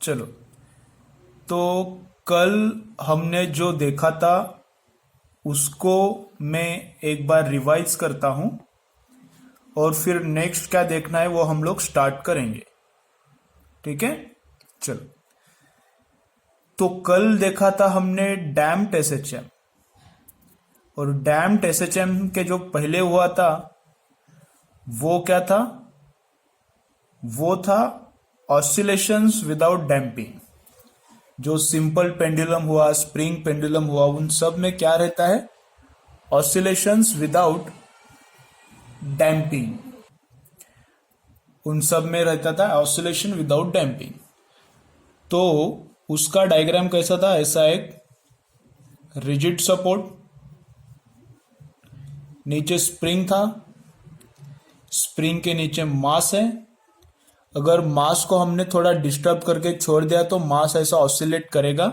चलो, तो कल हमने जो देखा था उसको मैं एक बार रिवाइज करता हूं और फिर नेक्स्ट क्या देखना है वो हम लोग स्टार्ट करेंगे। ठीक है, चलो। तो कल देखा था हमने डैम्प्ड एसएचएम, और डैम्प्ड एसएचएम के जो पहले हुआ था वो क्या था? वो था ऑसिलेशंस विदाउट डैम्पिंग। जो सिंपल पेंडुलम हुआ, स्प्रिंग पेंडुलम हुआ, उन सब में क्या रहता है? Oscillations without damping. उन सब में रहता था ऑसिलेशन विदाउट डैम्पिंग। तो उसका डायग्राम कैसा था? ऐसा एक रिजिड सपोर्ट, नीचे स्प्रिंग था, स्प्रिंग के नीचे मास है। अगर मास को हमने थोड़ा डिस्टर्ब करके छोड़ दिया तो मास ऐसा ऑसिलेट करेगा।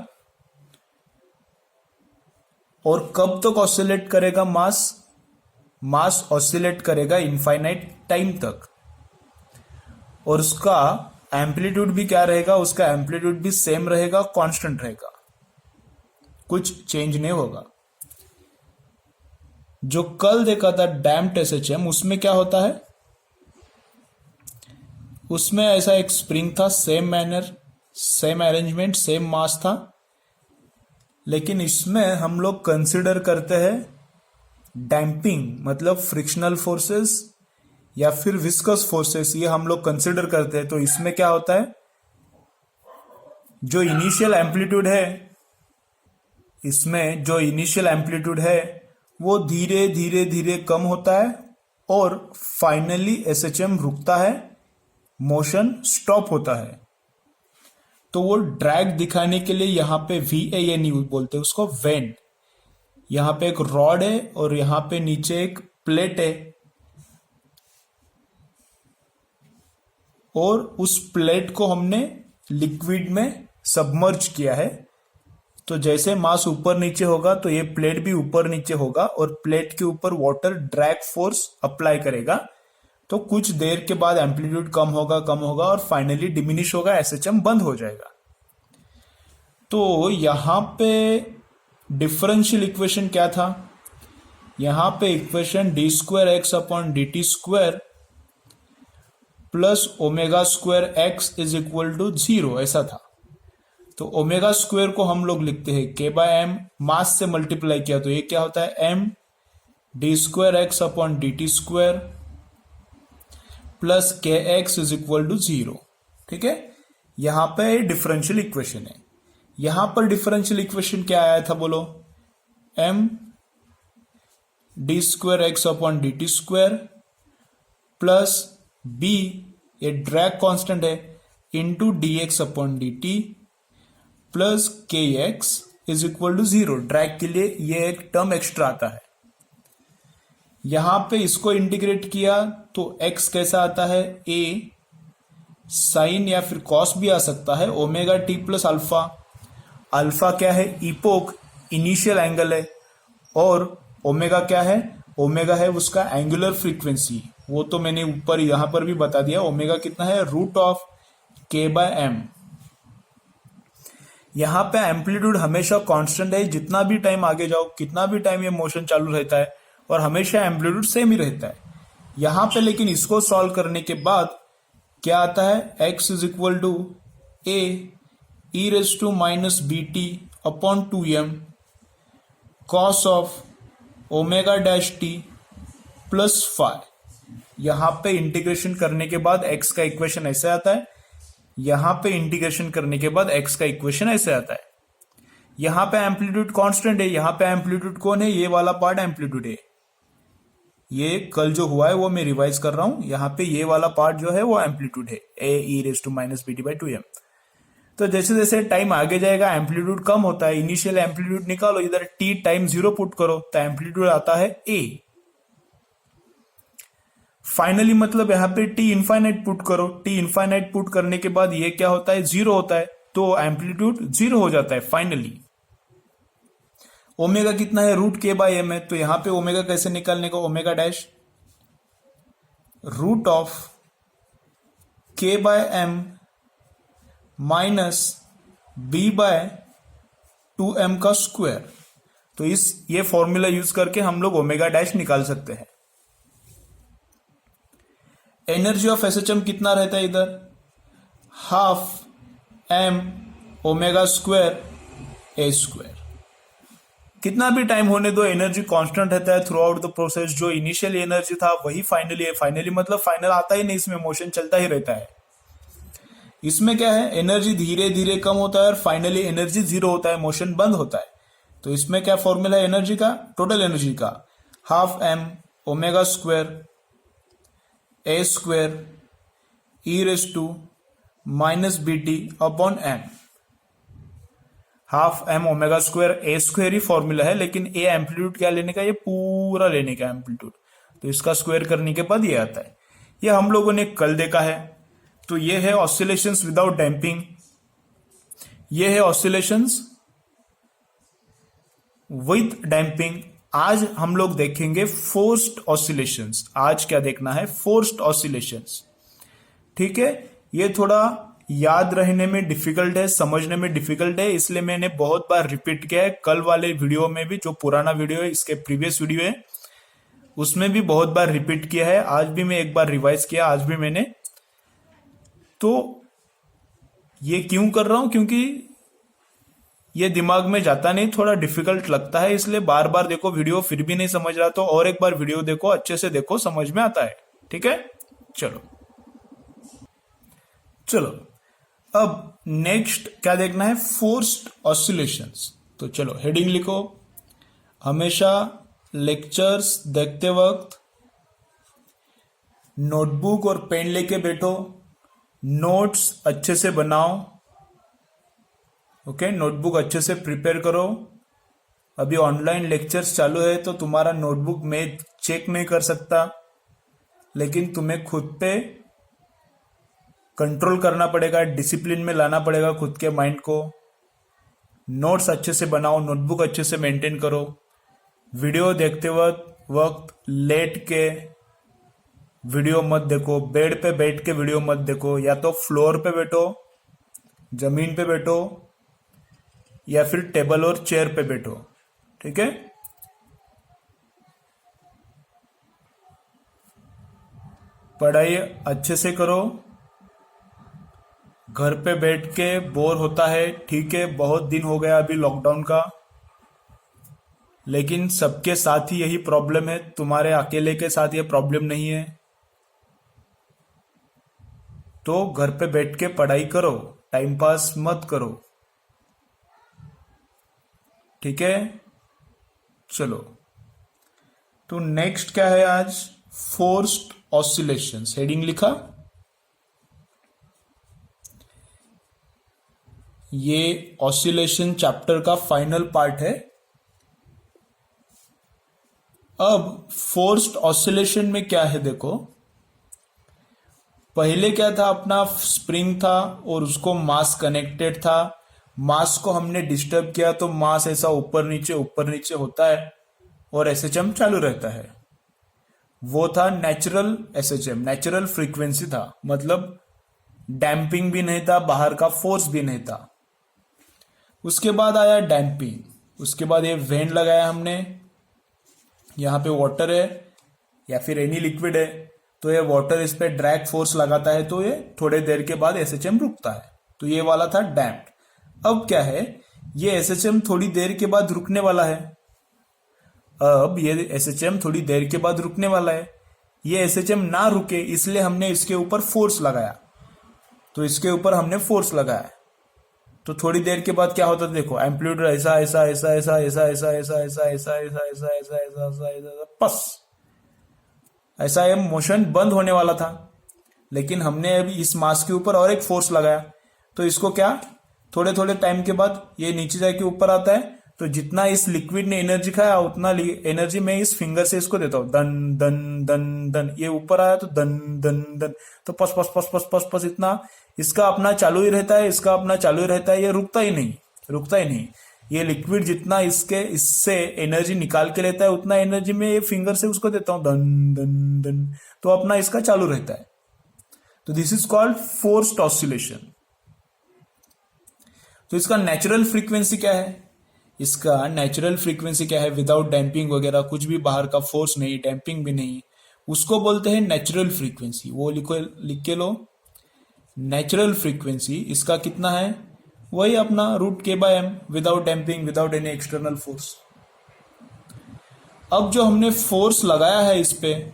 और कब तक ऑसिलेट करेगा मास? मास ऑसिलेट करेगा इनफाइनाइट टाइम तक। और उसका एम्पलीट्यूड भी क्या रहेगा? उसका एम्पलीट्यूड भी सेम रहेगा, कांस्टेंट रहेगा, कुछ चेंज नहीं होगा। जो कल देखा था डैम्प्ड एसएचएम, उसमें क्या होता है? उसमें ऐसा एक स्प्रिंग था, same manner, same arrangement, same mass था। लेकिन इसमें हम लोग कंसिडर करते हैं डैम्पिंग, मतलब फ्रिक्शनल फोर्सेस या फिर विस्कस फोर्सेस, ये हम लोग कंसिडर करते हैं। तो इसमें क्या होता है? जो इनिशियल एम्पलीट्यूड है, इसमें जो इनिशियल एम्पलीट्यूड है वो धीरे धीरे धीरे कम होता है और फाइनली एसएचएम रुकता है, मोशन स्टॉप होता है। तो वो ड्रैग दिखाने के लिए यहां पे VAN बोलते हैं उसको, वेन। यहां पे एक रॉड है और यहां पे नीचे एक प्लेट है, और उस प्लेट को हमने लिक्विड में सबमर्ज किया है। तो जैसे मास ऊपर नीचे होगा तो ये प्लेट भी ऊपर नीचे होगा और प्लेट के ऊपर वाटर ड्रैग फोर्स अप्लाई करेगा। तो कुछ देर के बाद एम्पलीट्यूड कम होगा और फाइनली डिमिनिश होगा, एसएचएम बंद हो जाएगा। तो यहां पे डिफरेंशियल इक्वेशन क्या था? यहां पे equation d2x/dt² plus ω2x is equal to 0 ऐसा था। तो ओमेगा स्क्वायर को हम लोग लिखते हैं k/m, मास से मल्टीप्लाई किया तो ये क्या होता है? m d2x/dt² plus kx is equal to 0। ठीक है, यहां पे डिफरेंशियल इक्वेशन है। यहां पर डिफरेंशियल इक्वेशन क्या आया था बोलो? m d2x/dt² प्लस b, ये ड्रैग कांस्टेंट है, into dx/dt plus kx is equal to 0। Drag के लिए ये एक टर्म एक्स्ट्रा आता है। यहां पे इसको इंटीग्रेट किया तो x कैसा आता है? a साइन या फिर कॉस भी आ सकता है, omega T plus alpha. Alpha क्या है? इपोक, इनिशियल एंगल है। और ओमेगा क्या है? ओमेगा है उसका एंगुलर फ्रीक्वेंसी। वो तो मैंने ऊपर यहां पर भी बता दिया। ओमेगा कितना है? √k/m। यहां पे एम्पलीट्यूड हमेशा कांस्टेंट है, जितना भी टाइम आगे जाओ, कितना भी टाइम ये मोशन चालू रहता है, और हमेशा एम्पलीट्यूड सेम ही रहता है। यहां पे लेकिन इसको सॉल्व करने के बाद क्या आता है? x is equal to a e⁻bt/2m cos of ω' plus phi. यहां पे इंटीग्रेशन करने के बाद x का इक्वेशन ऐसे आता है, यहां पे इंटीग्रेशन करने के बाद x का इक्वेशन ऐसे आता है। यहां पे एम्पलीट्यूड कांस्टेंट है, यहां पे एम्पलीट्यूड कौन है? ये वाला पार्ट एम्पलीट्यूड है। ये कल जो हुआ है वो मैं रिवाइज कर रहा हूं। यहां पे ये वाला पार्ट जो है वो एम्पलीट्यूड है, a e⁻bt/2m। तो जैसे जैसे टाइम आगे जाएगा एम्पलीट्यूड कम होता है। इनिशियल एम्पलीट्यूड निकालो, इधर t टाइम 0 पुट करो तो एम्पलीट्यूड आता है a। फाइनली मतलब यहां पे t इनफाइनाइट पुट करो, t इनफाइनाइट पुट करने के बाद ये क्या होता है? 0 होता है, तो एम्पलीट्यूड 0 हो जाता है फाइनली। ओमेगा कितना है? √k/m है। तो यहां पे ओमेगा कैसे निकालने का? Omega dash √k/m minus B by 2m का स्क्वायर। तो ये फॉर्मूला यूज करके हम लोग ओमेगा डैश निकाल सकते हैं। एनर्जी ऑफ एसएचएम कितना रहता है इधर, half m omega square A square. कितना भी टाइम होने दो एनर्जी कांस्टेंट रहता है थ्रू आउट द प्रोसेस। जो इनिशियल एनर्जी था वही फाइनली है। फाइनली मतलब फाइनल आता ही नहीं, इसमें मोशन चलता ही रहता है। इसमें क्या है, एनर्जी धीरे धीरे कम होता है और फाइनली एनर्जी जीरो होता है, मोशन बंद होता है। तो इसमें क्या फॉर्मूला है एनर्जी का, टोटल एनर्जी का, half m omega square A square E raise to minus B T upon M. Half m omega square A square ही फॉर्मूला है, लेकिन ए एम्पलीट्यूड क्या लेने का, ये पूरा लेने का एम्पलीट्यूड। तो इसका स्क्वायर करने के बाद ये आता है। ये हम लोगों ने कल देखा है। तो ये है ऑसिलेशंस विदाउट डैम्पिंग, ये है ऑसिलेशंस विद डैम्पिंग। आज हम लोग देखेंगे फोर्स्ड ऑसिलेशंस। आज क्या देखना है, फोर्स्ड ऑसिलेशंस। ठीक है, ये थोड़ा याद रहने में डिफिकल्ट है, समझने में डिफिकल्ट है, इसलिए मैंने बहुत बार रिपीट किया है। कल वाले वीडियो में भी, जो पुराना वीडियो है, इसके प्रीवियस वीडियो है, उसमें भी बहुत बार रिपीट किया है। आज भी मैं एक बार रिवाइज किया, आज भी मैंने। तो ये क्यों कर रहा हूं, क्योंकि ये दिमाग में जाता नहीं, थोड़ा डिफिकल्ट लगता है, इसलिए बार बार देखो वीडियो, फिर भी नहीं समझ रहा तो और एक बार वीडियो देखो, अच्छे से देखो, समझ में आता है। ठीक है, चलो चलो अब नेक्स्ट क्या देखना है, फोर्स्ड ऑसिलेशंस। तो चलो हेडिंग लिखो, हमेशा लेक्चर्स देखते वक्त नोटबुक और पेन लेके बैठो, नोट्स अच्छे से बनाओ। ओके, नोटबुक अच्छे से प्रिपेयर करो। अभी ऑनलाइन लेक्चर्स चालू है तो तुम्हारा नोटबुक मैं चेक नहीं कर सकता, लेकिन तुम्हें खुद पे कंट्रोल करना पड़ेगा, डिसिप्लिन में लाना पड़ेगा खुद के माइंड को। नोट्स अच्छे से बनाओ, नोटबुक अच्छे से मेंटेन करो। वीडियो देखते वक्त लेट के वीडियो मत देखो, बेड पे बैठ के वीडियो मत देखो, या तो फ्लोर पे बैठो, जमीन पे बैठो, या फिर टेबल और चेयर पे बैठो। ठीक है, पढ़ाई अच्छे से करो। घर पे बैठ के बोर होता है, ठीक है, बहुत दिन हो गया अभी लॉकडाउन का, लेकिन सबके साथ ही यही प्रॉब्लम है, तुम्हारे अकेले के साथ ये प्रॉब्लम नहीं है। तो घर पे बैठ के पढ़ाई करो, टाइम पास मत करो। ठीक है, चलो तो नेक्स्ट क्या है आज, फोर्स्ड ऑसिलेशंस। हेडिंग लिखा, ये ऑसिलेशन चैप्टर का फाइनल पार्ट है। अब फोर्स्ड ऑसिलेशन में क्या है देखो, पहले क्या था, अपना स्प्रिंग था और उसको मास कनेक्टेड था। मास को हमने डिस्टर्ब किया तो मास ऐसा ऊपर नीचे होता है और एसएचएम चालू रहता है। वो था नेचुरल एसएचएम, नेचुरल फ्रीक्वेंसी था, मतलब डैम्पिंग भी नहीं था, बाहर का फोर्स भी नहीं था। उसके बाद आया डैम्पिंग, उसके बाद ये वेंट लगाया हमने, यहाँ पे वाटर है या फिर एनी लिक्विड है, तो ये वाटर इस पे ड्रैग फोर्स लगाता है, तो ये थोड़े देर के बाद एसएचएम रुकता है। तो ये वाला था डैम्प्ड। अब क्या है, ये एसएचएम थोड़ी देर के बाद रुकने वाला है। अब ये एसएचएम थोड़ी देर के बाद रुकने वाला है। ये एसएचएम ना रुके इसलिए हमने इसके ऊपर फोर्स लगाया। तो इसके ऊपर हमने फोर्स लगाया, तो थोड़ी देर के बाद क्या होता है देखो, एम्पलीट्यूड ऐसा ऐसा ऐसा ऐसा ऐसा ऐसा ऐसा ऐसा ऐसा ऐसा ऐसा ऐसा ऐसा ऐसा ऐसा बस ऐसा ये मोशन बंद होने वाला था। लेकिन हमने अभी इस मास के ऊपर और एक फोर्स लगाया, तो इसको क्या, थोड़े थोड़े टाइम के बाद ये नीचे जाके ऊपर आता है। तो जितना इस लिक्विड ने एनर्जी खाया उतना एनर्जी मैं इस फिंगर से इसको देता हूं, दन दन दन दन, ये ऊपर आया तो दन दन दन, तो पस पस पस पस पस पस इतना इसका अपना चालू ही रहता है, इसका अपना चालू ही रहता है, ये रुकता ही नहीं। ये लिक्विड जितना इससे एनर्जी निकाल के लेता है उतना एनर्जी में ये फिंगर से उसको देता हूं, दन दन दन, तो अपना इसका चालू रहता है। तो this is called forced oscillation. तो इसका नेचुरल फ्रीक्वेंसी क्या है? इसका नेचुरल फ्रीक्वेंसी क्या है? विदाउट डैम्पिंग वगैरह कुछ भी, बाहर का फोर्स नहीं, डैम्पिंग भी नहीं, उसको बोलते हैं नेचुरल फ्रीक्वेंसी। वो लिखो, लिख के लो, नेचुरल फ्रीक्वेंसी इसका कितना है? वही अपना √k/m, without damping, without any external force. अब जो हमने फोर्स लगाया है इस पे,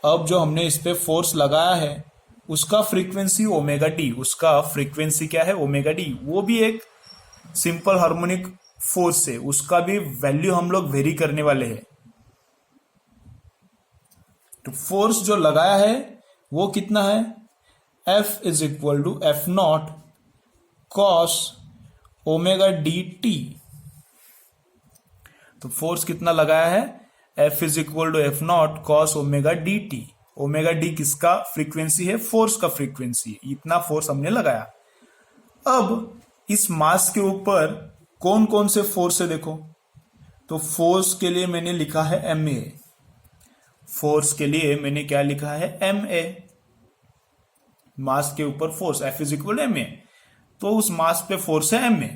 अब जो हमने इस पे फोर्स लगाया है उसका फ्रीक्वेंसी ओमेगा डी, उसका फ्रीक्वेंसी क्या है? Omega D. वो भी एक सिंपल हार्मोनिक फोर्स है, उसका भी वैल्यू हम लोग वेरी करने वाले हैं। तो फोर्स जो लगाया है वो कितना है? F is equal to F0 cos omega D T. तो फोर्स कितना लगाया है? F is equal to F0 cos omega D T. Omega D किसका फ्रीक्वेंसी है? फोर्स का फ्रीक्वेंसी है। इतना फोर्स हमने लगाया। अब इस मास के ऊपर कौन कौन से फोर्स है देखो। तो फोर्स के लिए मैंने लिखा है ma, फोर्स के लिए मैंने क्या लिखा है? ma। मास के ऊपर force F is equal ma, तो उस मास पे फोर्स है ma।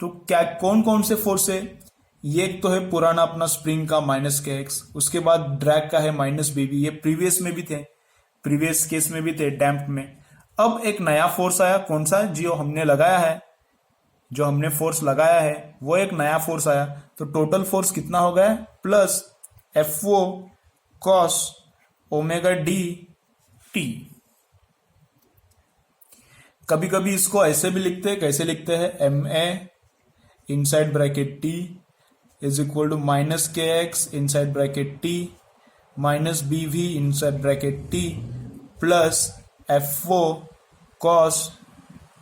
तो क्या कौन कौन से फोर्स है? ये एक तो है पुराना अपना स्प्रिंग का -kx, उसके बाद ड्रैग का है -bb, ये प्रीवियस में भी थे, प्रीवियस केस में भी थे डैम्प में। अब एक नया फोर्स आया, कौन सा? जो हमने लगाया है, जो हमने फोर्स लगाया है वो एक नया फोर्स आया। तो टोटल फोर्स कितना हो गया? Plus F0 cos omega D T. कभी कभी इसको ऐसे भी लिखते हैं, कैसे लिखते हैं? ma inside bracket t is equal to -kx inside bracket t minus bv inside bracket t plus F0 cos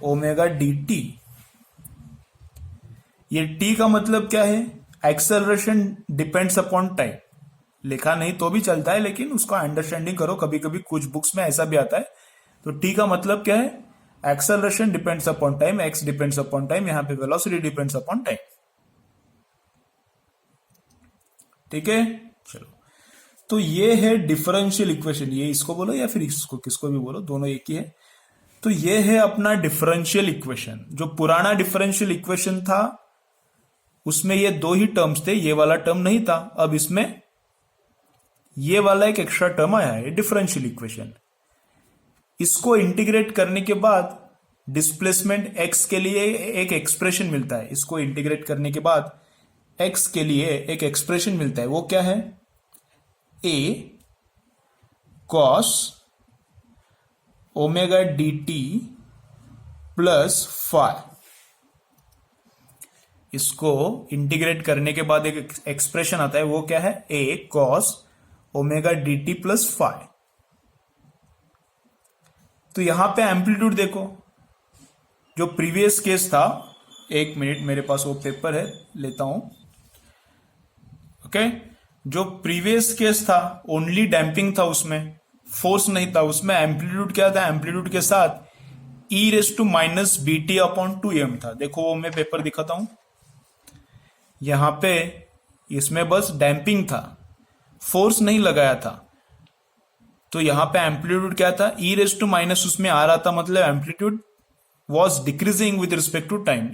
omega D T. ये t का मतलब क्या है? Acceleration depends upon time. लिखा नहीं तो भी चलता है, लेकिन उसका अंडरस्टैंडिंग करो। कभी कभी कुछ बुक्स में ऐसा भी आता है। तो t का मतलब क्या है? Acceleration depends upon time, x depends upon time, यहां पे वेलोसिटी डिपेंड्स अपॉन टाइम। ठीक है, चलो। तो ये है डिफरेंशियल इक्वेशन, ये इसको बोलो या फिर इसको, किसको भी बोलो, दोनों एक ही है। तो ये है अपना डिफरेंशियल इक्वेशन। जो पुराना डिफरेंशियल इक्वेशन था उसमें ये दो ही टर्म्स थे, ये वाला टर्म नहीं था। अब इसमें ये वाला एक एक्स्ट्रा टर्म आया है, डिफरेंशियल इक्वेशन। इसको इंटीग्रेट करने के बाद डिस्प्लेसमेंट x के लिए एक एक्सप्रेशन मिलता है। इसको इंटीग्रेट करने के बाद x के लिए एक एक्सप्रेशन मिलता है। वो क्या है? a cos omega D T plus phi. इसको इंटीग्रेट करने के बाद एक एक्सप्रेशन आता है, वो क्या है? a cos omega D T plus phi. तो यहां पे एम्पलीट्यूड देखो, जो प्रीवियस केस था, एक मिनट मेरे पास वो पेपर है, लेता हूं। ओके, जो प्रीवियस केस था ओनली डैम्पिंग था, उसमें फोर्स नहीं था। उसमें एम्पलीट्यूड क्या था? एम्पलीट्यूड के साथ e⁻bt/2m था। देखो वो मैं पेपर दिखाता हूं। यहां पे इसमें बस डैम्पिंग था, फोर्स नहीं लगाया था। तो यहां पे एम्पलीट्यूड क्या था? e⁻, उसमें आ रहा था, मतलब amplitude was decreasing with respect to time.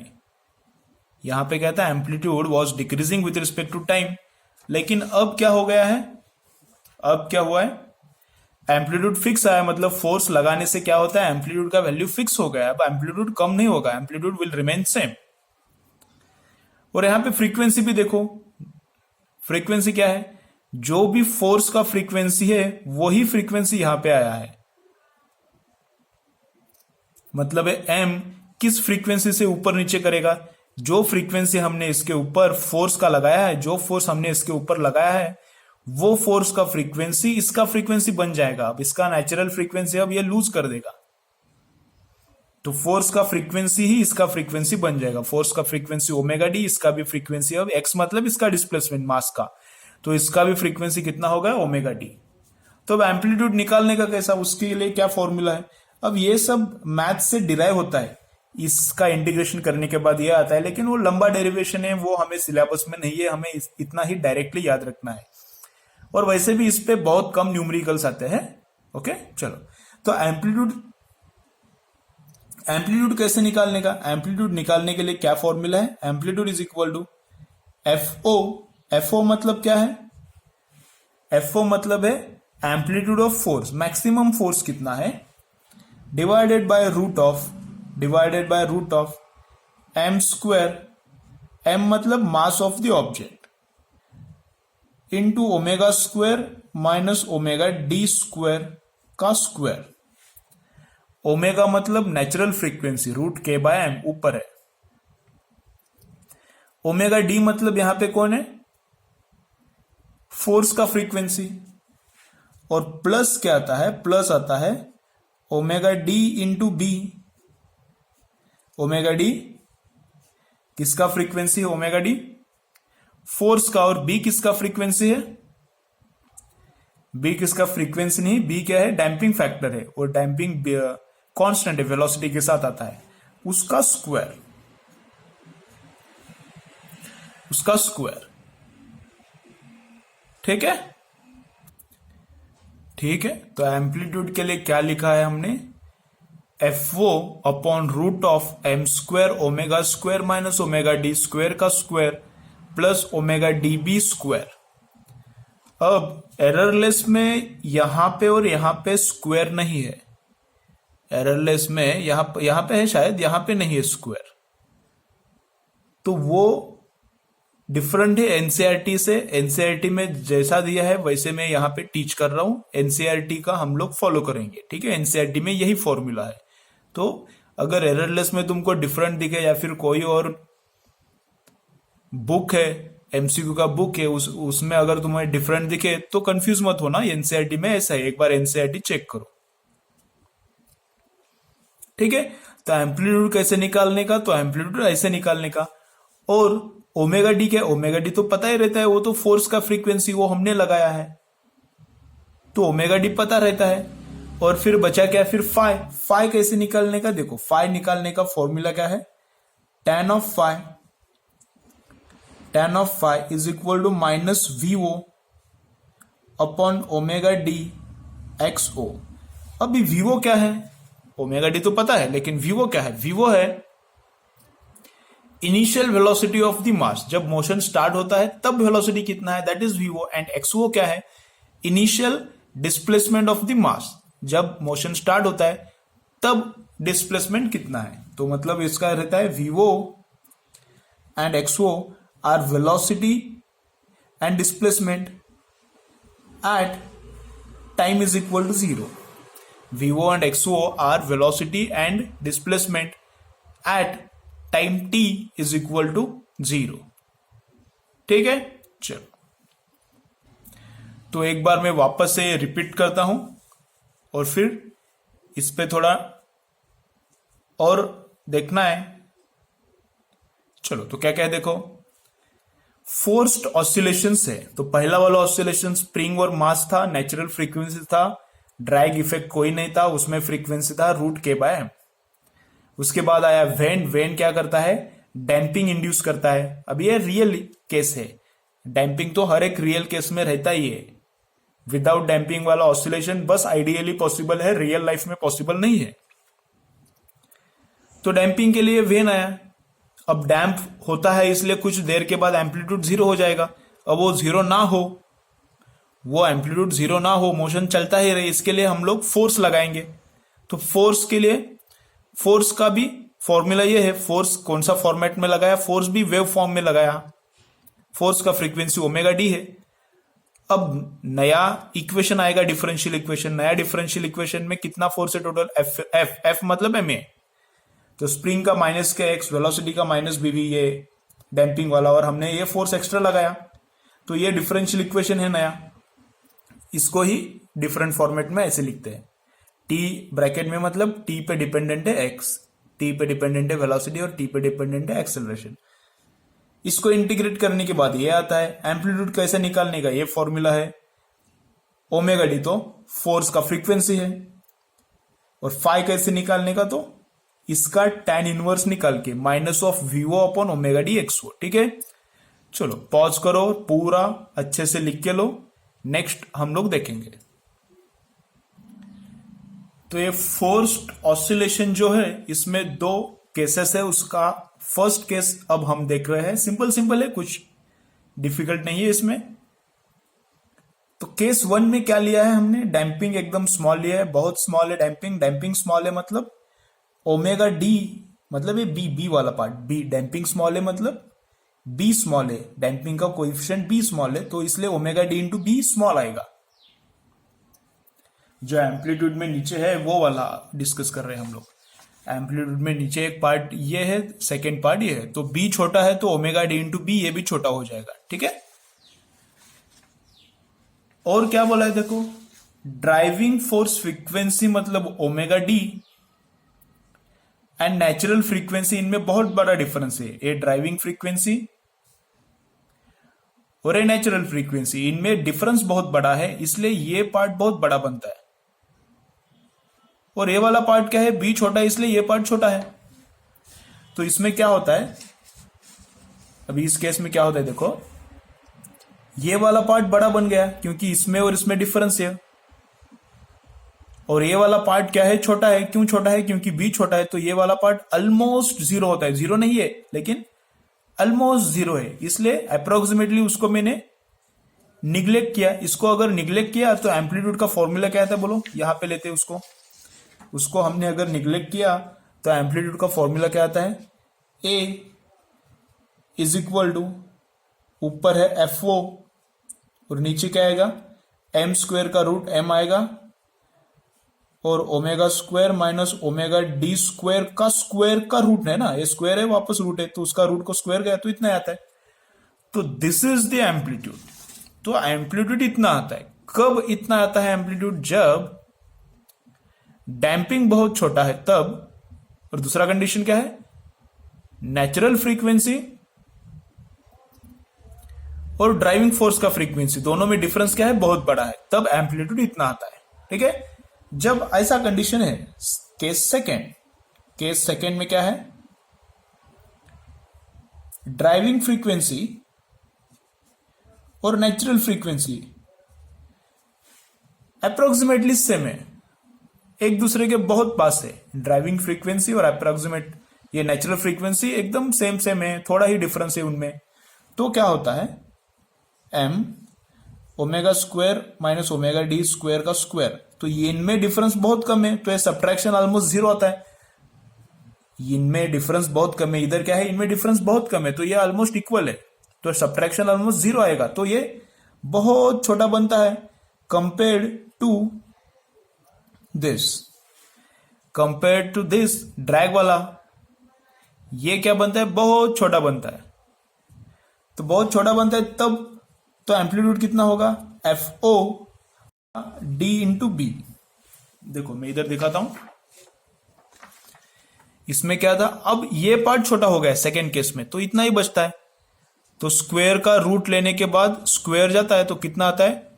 यहां पे क्या था? Amplitude was decreasing with respect to time. लेकिन अब क्या हो गया है? अब क्या हुआ है? एम्पलीट्यूड फिक्स आया, मतलब फोर्स लगाने से क्या होता है? एम्पलीट्यूड का वैल्यू फिक्स हो गया। अब एम्पलीट्यूड कम नहीं होगा, एम्पलीट्यूड विल रिमेन सेम। और यहां पे फ्रीक्वेंसी भी देखो, फ्रीक्वेंसी क्या है? जो भी फोर्स का फ्रीक्वेंसी है वही फ्रीक्वेंसी यहां पे आया है। मतलब m किस फ्रीक्वेंसी से ऊपर नीचे करेगा? जो फ्रीक्वेंसी हमने इसके ऊपर फोर्स का लगाया है, जो फोर्स हमने इसके ऊपर लगाया है, वो फोर्स का फ्रीक्वेंसी इसका फ्रीक्वेंसी बन जाएगा। अब इसका नेचुरल फ्रीक्वेंसी अब ये लूज कर देगा, तो फोर्स का फ्रीक्वेंसी ही इसका फ्रीक्वेंसी बन जाएगा। फोर्स का फ्रीक्वेंसी ओमेगा डी, इसका भी फ्रीक्वेंसी अब x, मतलब इसका डिस्प्लेसमेंट मास का, तो इसका भी फ्रीक्वेंसी कितना होगा? Omega D. तो अब एम्पलीट्यूड निकालने का कैसा, उसके लिए क्या फॉर्मूला है? अब ये सब मैथ से डिराइव होता है, इसका इंटीग्रेशन करने के बाद ये आता है, लेकिन वो लंबा डेरिवेशन है, वो हमें सिलेबस में नहीं है, हमें इतना ही डायरेक्टली याद रखना है। और वैसे भी इस पे बहुत कम न्यूमेरिकल्स आते हैं। ओके, चलो। तो एम्पलीट्यूड एम्पलीट्यूड कैसे निकालने का? एम्पलीट्यूड निकालने के लिए क्या फॉर्मूला है? Amplitude is equal to F O. F O मतलब क्या है? एफओ मतलब है amplitude of force, maximum force कितना है, divided by root of M square, M मतलब mass of the object, into omega square minus omega D square का स्क्वायर। ओमेगा मतलब natural frequency, root K by M ऊपर है। Omega D मतलब यहां पे कौन है? फोर्स का फ्रीक्वेंसी। और प्लस क्या आता है? प्लस आता है omega D into B. Omega D किसका फ्रीक्वेंसी है? ओमेगा डी फोर्स का। और बी किसका फ्रीक्वेंसी है? बी किसका फ्रीक्वेंसी नहीं, बी क्या है? डैम्पिंग फैक्टर है, और डैम्पिंग कांस्टेंट है, वेलोसिटी के साथ आता है, उसका स्क्वायर, उसका स्क्वायर। ठीक है, ठीक है। तो एम्पलीट्यूड के लिए क्या लिखा है हमने? F O upon root of M square omega square minus omega D square का square plus omega D B square. अब एररलेस में यहां पे और यहां पे स्क्वायर नहीं है। एररलेस में यहां पे है शायद, यहां पे नहीं है स्क्वायर, तो वो डिफरेंट है एनसीईआरटी से। एनसीईआरटी में जैसा दिया है वैसे मैं यहां पे टीच कर रहा हूं, एनसीईआरटी का हम लोग फॉलो करेंगे। ठीक है, एनसीईआरटी में यही फॉर्मूला है। तो अगर एररलेस में तुमको डिफरेंट दिखे या फिर कोई और बुक है, एमसीक्यू का बुक है, उसमें अगर तुम्हें डिफरेंट दिखे तो कंफ्यूज मत होना, एनसीईआरटी में ऐसा है, एक बार एनसीईआरटी चेक करो। ठीक है, तो एम्पलीट्यूड कैसे निकालने का? तो एम्पलीट्यूड ऐसे निकालने का। और ओमेगा डी क्या है? ओमेगा डी तो पता ही रहता है, वो तो फोर्स का फ्रीक्वेंसी, वो हमने लगाया है, तो ओमेगा डी पता रहता है। और फिर बचा क्या? फिर फाई। फाई कैसे निकालने का? देखो, फाई निकालने का फॉर्मूला क्या है? tan of phi, tan of phi is equal to minus V O upon omega D X O. अभी वीओ क्या है? ओमेगा डी तो पता है, लेकिन वीओ क्या है? वीओ है initial velocity of the mass. जब मोशन स्टार्ट होता है तब वेलोसिटी कितना है, that is V O. And X O क्या है? Initial displacement of the mass. जब मोशन स्टार्ट होता है तब डिस्प्लेसमेंट कितना है। तो मतलब इसका रहता है V O and X O are velocity and displacement at time is equal to zero. V O and X O are velocity and displacement at time t is equal to 0। ठीक है, चलो तो एक बार मैं वापस से रिपीट करता हूं और फिर इस पे थोड़ा और देखना है। चलो, तो क्या क्या है देखो। फोर्स्ड ऑसिलेशंस है, तो पहला वाला ऑसिलेशन स्प्रिंग और मास था, नेचुरल फ्रीक्वेंसी था, ड्रैग इफेक्ट कोई नहीं था, उसमें फ्रीक्वेंसी था रूट के बाय एम। उसके बाद आया वेन। वेन क्या करता है? डैम्पिंग इंड्यूस करता है। अब ये रियल केस है, डैम्पिंग तो हर एक रियल केस में रहता ही है। विदाउट डैम्पिंग वाला ऑसिलेशन बस आइडियली पॉसिबल है, रियल लाइफ में पॉसिबल नहीं है। तो डैम्पिंग के लिए वेन आया। अब डैम्प होता है इसलिए कुछ देर के बाद एम्पलीट्यूड 0 हो जाएगा। अब वो 0 ना हो, वो एम्पलीट्यूड 0 ना हो, मोशन चलता ही रहे, इसके लिए हम लोग फोर्स लगाएंगे। तो फोर्स के लिए, फोर्स का भी फॉर्मूला ये है। फोर्स कौन सा फॉर्मेट में लगाया? फोर्स भी वेव फॉर्म में लगाया। फोर्स का फ्रीक्वेंसी ओमेगा डी है। अब नया इक्वेशन आएगा, डिफरेंशियल इक्वेशन। नया डिफरेंशियल इक्वेशन में कितना फोर्स है टोटल? एफ। एफ एफ मतलब एम ए। तो स्प्रिंग का माइनस के एक्स, वेलोसिटी का माइनस बी वी, ये डैम्पिंग वाला, और हमने ये फोर्स एक्स्ट्रा लगाया। तो ये डिफरेंशियल इक्वेशन है नया। इसको ही डिफरेंट फॉर्मेट में ऐसे लिखते हैं। टी ब्रैकेट में मतलब टी पे डिपेंडेंट है एक्स, टी पे डिपेंडेंट है वेलोसिटी और टी पे डिपेंडेंट है एक्सेलरेशन। इसको इंटीग्रेट करने के बाद ये आता है। एम्पलीट्यूड कैसे निकालने का? ये फॉर्मूला है। ओमेगा डी तो फोर्स का फ्रीक्वेंसी है, और फाई कैसे निकालने का? तो इसका tan इनवर्स निकाल के minus of V O upon omega D X O. ठीक है, चलो पॉज करो, पूरा अच्छे से लिख के लो, नेक्स्ट हम लोग देखेंगे। तो ये फोर्स्ड ऑसिलेशन जो है इसमें दो केसेस है, उसका फर्स्ट केस अब हम देख रहे हैं। सिंपल सिंपल है, कुछ डिफिकल्ट नहीं है इसमें। तो केस 1 में क्या लिया है हमने, डैम्पिंग एकदम स्मॉल लिया है, बहुत स्मॉल है डैम्पिंग। डैम्पिंग स्मॉल है मतलब ओमेगा डी, मतलब ये बी वाला पार्ट, बी डैम्पिंग स्मॉल है मतलब बी स्मॉल है, डैम्पिंग का कोएफिशिएंट बी स्मॉल है, तो इसलिए omega D into B small आएगा। जो एम्पलीट्यूड में नीचे है वो वाला डिस्कस कर रहे हैं हम लोग। एम्पलीट्यूड में नीचे एक पार्ट ये है, सेकेंड पार्ट ये है, तो बी छोटा है तो ओमेगा डी इंटू बी ये भी छोटा हो जाएगा, ठीक है। और क्या बोला है देखो, ड्राइविंग फोर्स फ्रीक्वेंसी मतलब omega D and natural frequency, इनमें बहुत बड़ा डिफरेंस है। ये ड्राइविंग फ्रीक्वेंसी और ये नेचुरल फ्रीक्वेंसी, इनमें डिफरेंस बहुत बड़ा है, इसलिए ये पार्ट बहुत बड़ा बनता है। और ये वाला पार्ट क्या है, बी छोटा है इसलिए ये पार्ट छोटा है। तो इसमें क्या होता है, अभी इस केस में क्या होता है देखो, ये वाला पार्ट बड़ा बन गया क्योंकि इसमें और इसमें डिफरेंस है। और ये वाला पार्ट क्या है, छोटा है। क्यों छोटा है, क्योंकि बी छोटा है, तो ये वाला पार्ट ऑलमोस्ट जीरो होता है। जीरो नहीं है लेकिन ऑलमोस्ट जीरो है, इसलिए अप्रोक्सीमेटली उसको मैंने निग्लेक्ट किया। इसको अगर निग्लेक्ट किया तो एम्पलीट्यूड का फॉर्मूला क्या आता है बोलो, यहां पे लेते हैं उसको हमने अगर निग्लेक्ट किया तो एम्पलीट्यूड का फॉर्मूला क्या आता है, ए इज इक्वल टू, ऊपर है एफ ओ और नीचे क्या आएगा, एम स्क्वायर का रूट एम आएगा और omega square minus omega D square का रूट है ना, ये स्क्वायर है वापस रूट है, तो उसका रूट को स्क्वायर गया तो इतना आता है। तो दिस इज द एम्पलीट्यूड। तो एम्पलीट्यूड इतना आता है। कब इतना आता है एम्पलीट्यूड, जब डैम्पिंग बहुत छोटा है तब। और दूसरा कंडीशन क्या है, नेचुरल फ्रीक्वेंसी और ड्राइविंग फोर्स का फ्रीक्वेंसी दोनों में डिफरेंस क्या है, बहुत बड़ा है, तब एम्पलीट्यूड इतना आता है, ठीक है। जब ऐसा कंडीशन है, केस सेकेंड में क्या है, ड्राइविंग फ्रीक्वेंसी और नेचुरल फ्रीक्वेंसी अप्रोक्सीमेटली सेम है, एक दूसरे के बहुत पास है। ड्राइविंग फ्रीक्वेंसी और अप्रोक्सीमेट ये नेचुरल फ्रीक्वेंसी एकदम सेम है, थोड़ा ही डिफरेंस है उनमें। तो क्या होता है, M omega square minus omega D square का स्क्वायर, तो ये इनमें डिफरेंस बहुत कम है, तो ये सब्ट्रैक्शन ऑलमोस्ट जीरो आता है। इनमें डिफरेंस बहुत कम है, इधर क्या है, इनमें डिफरेंस बहुत कम है, तो ये ऑलमोस्ट इक्वल है, तो सब्ट्रैक्शन ऑलमोस्ट जीरो आएगा। तो ये बहुत छोटा बनता है कंपेयर्ड टू दिस ड्रैग वाला, ये क्या बनता है, बहुत छोटा बनता है। तो बहुत छोटा बनता है तब, तो एम्पलीट्यूड कितना होगा, F O D into B. देखो मैं इधर दिखाता हूं, इसमें क्या था, अब ये पार्ट छोटा हो गया सेकेंड केस में, तो इतना ही बचता है। तो स्क्वायर का रूट लेने के बाद स्क्वायर जाता है तो कितना आता है,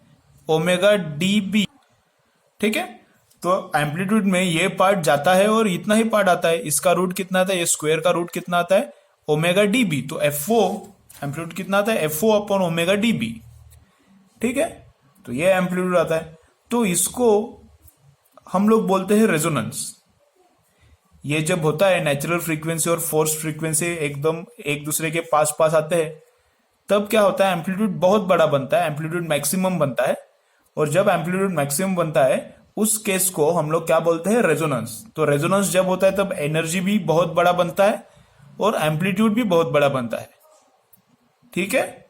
ओमेगा डी बी, ठीक है। तो एम्पलीट्यूड में ये पार्ट जाता है और इतना ही पार्ट आता है, इसका रूट कितना आता है, ये स्क्वायर का रूट कितना आता है, ओमेगा डी बी। तो एफ ओ एम्पलीट्यूड कितना आता है, F O upon omega D B, ठीक है। तो ये एम्पलीट्यूड आता है। तो इसको हम लोग बोलते हैं रेजोनेंस। ये जब होता है, नेचुरल फ्रीक्वेंसी और फोर्स फ्रीक्वेंसी एकदम एक दूसरे के पास पास आते हैं, तब क्या होता है, एम्पलीट्यूड बहुत बड़ा बनता है, एम्पलीट्यूड मैक्सिमम बनता है। और जब एम्पलीट्यूड मैक्सिमम बनता है उस केस को हम लोग क्या बोलते हैं, रेजोनेंस। तो रेजोनेंस जब होता है तब एनर्जी भी बहुत बड़ा बनता है और एम्पलीट्यूड भी बहुत बड़ा बनता है, ठीक है।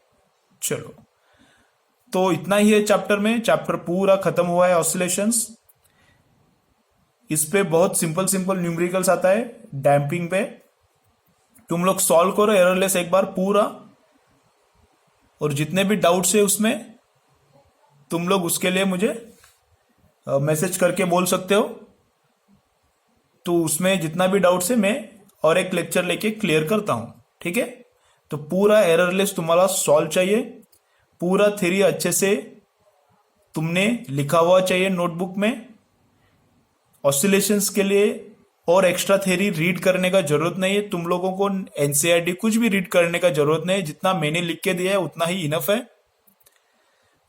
चलो, तो इतना ही है चैप्टर में। चैप्टर पूरा खत्म हुआ है ऑसिलेशंस। इस पे बहुत सिंपल न्यूमेरिकल्स आता है डैम्पिंग पे, तुम लोग सॉल्व करो एररलेस एक बार पूरा, और जितने भी डाउट्स है उसमें तुम लोग उसके लिए मुझे मैसेज करके बोल सकते हो। तो उसमें जितना भी डाउट्स है मैं और एक लेक्चर लेके क्लियर करता हूं, ठीक है। तो पूरा एररलेस तुम्हारा सॉल्व चाहिए, पूरा थ्योरी अच्छे से तुमने लिखा हुआ चाहिए नोटबुक में। ऑसिलेशंस के लिए और एक्स्ट्रा थ्योरी रीड करने का जरूरत नहीं है, तुम लोगों को एनसीईआरटी कुछ भी रीड करने का जरूरत नहीं है, जितना मैंने लिख के दिया है उतना ही इनफ है।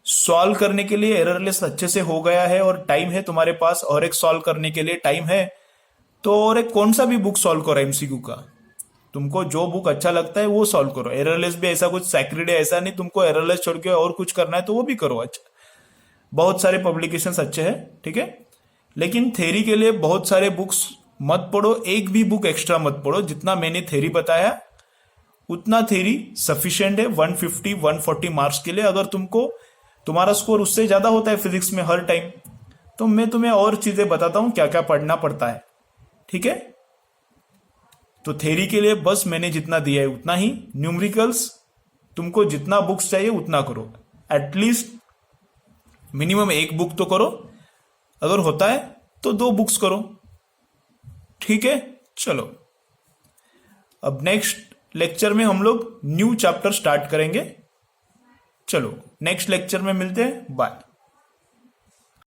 सॉल्व करने के लिए एररलेस अच्छे से हो गया है और टाइम है तुम्हारे पास, और एक सॉल्व करने के लिए टाइम है, तो और एक कौन सा भी बुक सॉल्व करो एमसीक्यू का। तुमको जो बुक अच्छा लगता है वो सॉल्व करो। एररलेस भी ऐसा कुछ सैक्रेड है, ऐसा नहीं तुमको एररलेस छोड़ के और कुछ करना है तो वो भी करो। अच्छा, बहुत सारे पब्लिकेशंस अच्छे हैं, ठीक है। लेकिन थ्योरी के लिए बहुत सारे बुक्स मत पढ़ो, एक भी बुक एक्स्ट्रा मत पढ़ो। जितना मैंने थ्योरी बताया उतना थ्योरी सफिशिएंट है 150 140 मार्क्स के लिए। अगर तुमको तुम्हारा स्कोर उससे ज्यादा होता है फिजिक्स में हर टाइम, तो मैं तुम्हें और चीजें बताता हूं क्या क्या पढ़ना पड़ता है, ठीक है। तो थ्योरी के लिए बस मैंने जितना दिया है उतना ही। न्यूमेरिकल्स तुमको जितना बुक्स चाहिए उतना करो, एटलीस्ट मिनिमम एक बुक तो करो, अगर होता है तो 2 बुक्स करो, ठीक है। चलो, अब नेक्स्ट लेक्चर में हम लोग न्यू चैप्टर स्टार्ट करेंगे। चलो नेक्स्ट लेक्चर में मिलते हैं, बाय।